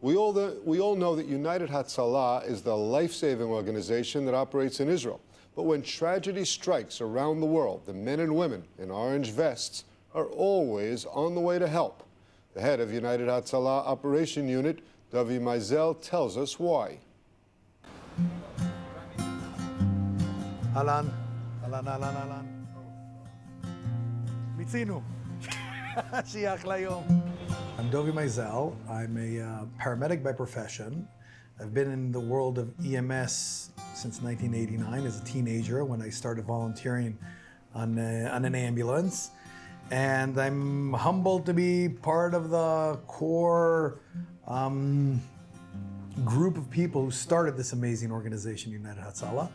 We all know that United Hatzalah is the life-saving organization that operates in Israel. But when tragedy strikes around the world, the men and women in orange vests are always on the way to help. The head of United Hatzalah Operation Unit, Davi Meisel, tells us why. Alan. Mitzinu. Shiach layom. I'm Davi Meisel. I'm a paramedic by profession. I've been in the world of EMS since 1989 as a teenager when I started volunteering on an ambulance. And I'm humbled to be part of the core group of people who started this amazing organization, United Hatzalah.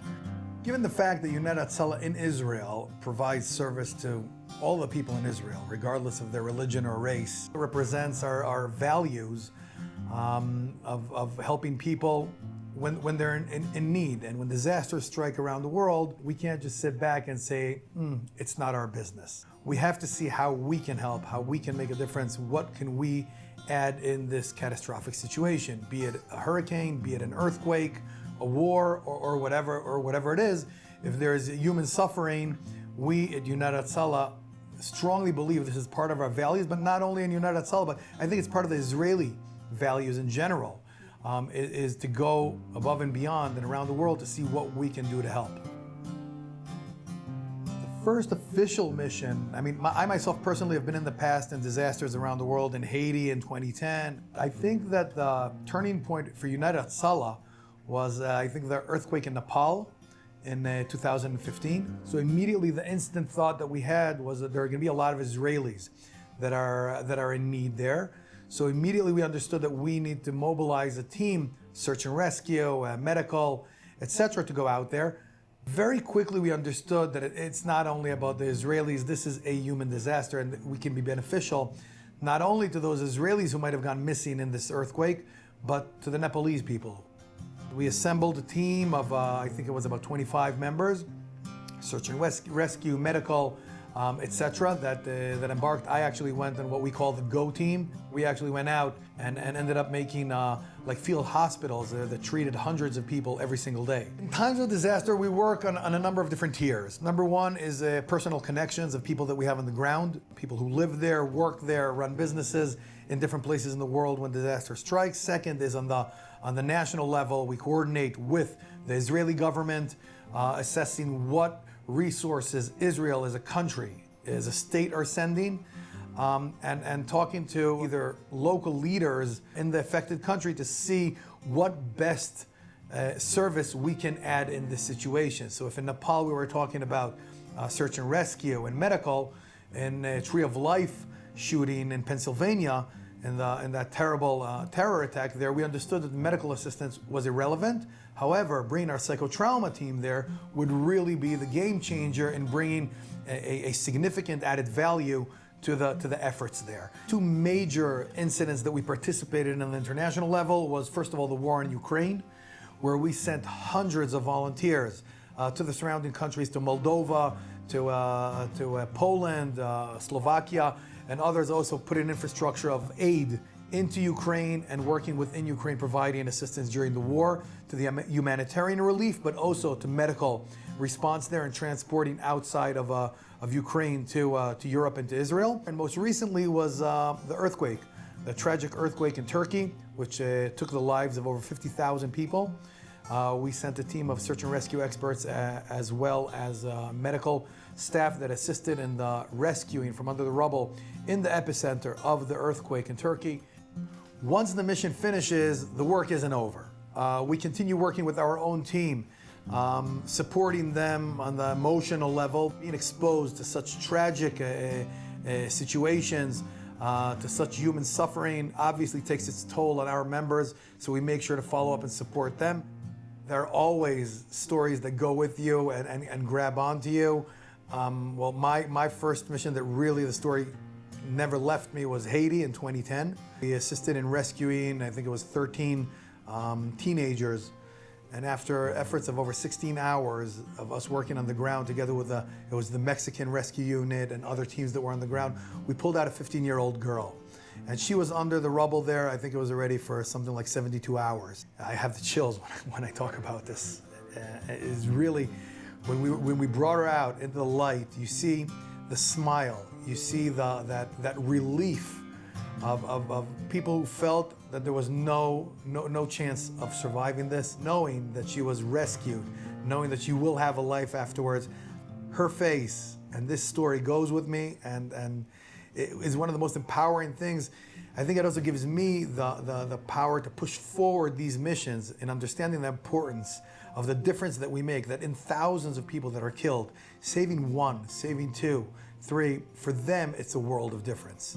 Given the fact that United Hatzalah in Israel provides service to all the people in Israel, regardless of their religion or race, it represents our values of helping people when they're in need. And when disasters strike around the world, we can't just sit back and say, it's not our business. We have to see how we can help, how we can make a difference, what can we add in this catastrophic situation, be it a hurricane, be it an earthquake, a war, or whatever it is. If there is human suffering, we at United Hatzalah strongly believe this is part of our values, but not only in United Hatzalah, but I think it's part of the Israeli values in general, is to go above and beyond and around the world to see what we can do to help. The first official mission, I myself personally have been in the past in disasters around the world, in Haiti in 2010. I think that the turning point for United Hatzalah was, the earthquake in Nepal in 2015. So immediately the instant thought that we had was that there are going to be a lot of Israelis that are in need there. So immediately we understood that we need to mobilize a team, search and rescue, medical, etc., to go out there. Very quickly we understood that it's not only about the Israelis, this is a human disaster, and we can be beneficial not only to those Israelis who might have gone missing in this earthquake, but to the Nepalese people. We assembled a team of, I think it was about 25 members, search and rescue, medical, etc., that embarked. I actually went on what we call the GO team. We actually went out and ended up making like field hospitals that treated hundreds of people every single day. In times of disaster, we work on a number of different tiers. Number one is personal connections of people that we have on the ground, people who live there, work there, run businesses in different places in the world when disaster strikes. Second is on the national level, we coordinate with the Israeli government, assessing what resources Israel as a country, as a state are sending, and talking to either local leaders in the affected country to see what best service we can add in this situation. So if in Nepal we were talking about search and rescue and medical, in Tree of Life shooting in Pennsylvania, in that terrible terror attack there, we understood that medical assistance was irrelevant. However, bringing our psychotrauma team there would really be the game changer in bringing a significant added value to the efforts there. Two major incidents that we participated in on the international level was, first of all, the war in Ukraine, where we sent hundreds of volunteers to the surrounding countries, to Moldova, to Poland, Slovakia, and others, also put an infrastructure of aid into Ukraine and working within Ukraine, providing assistance during the war to the humanitarian relief, but also to medical response there and transporting outside of Ukraine to Europe and to Israel. And most recently was the earthquake, the tragic earthquake in Turkey, which took the lives of over 50,000 people. We sent a team of search and rescue experts as well as medical staff that assisted in the rescuing from under the rubble in the epicenter of the earthquake in Turkey. Once the mission finishes, the work isn't over. We continue working with our own team, supporting them on the emotional level. Being exposed to such tragic situations, to such human suffering, obviously takes its toll on our members, so we make sure to follow up and support them. There are always stories that go with you and grab onto you. Well, my first mission that really the story never left me was Haiti in 2010. We assisted in rescuing, I think it was 13 teenagers. And after efforts of over 16 hours of us working on the ground together with it was the Mexican rescue unit and other teams that were on the ground, we pulled out a 15-year-old girl. And she was under the rubble there. I think it was already for something like 72 hours. I have the chills when I talk about this. It's really, when we brought her out into the light, you see the smile, you see that relief of people who felt that there was no chance of surviving this, knowing that she was rescued, knowing that she will have a life afterwards. Her face and this story goes with me, and it is one of the most empowering things. I think it also gives me the power to push forward these missions in understanding the importance of the difference that we make, that in thousands of people that are killed, saving one, saving two, three, for them it's a world of difference.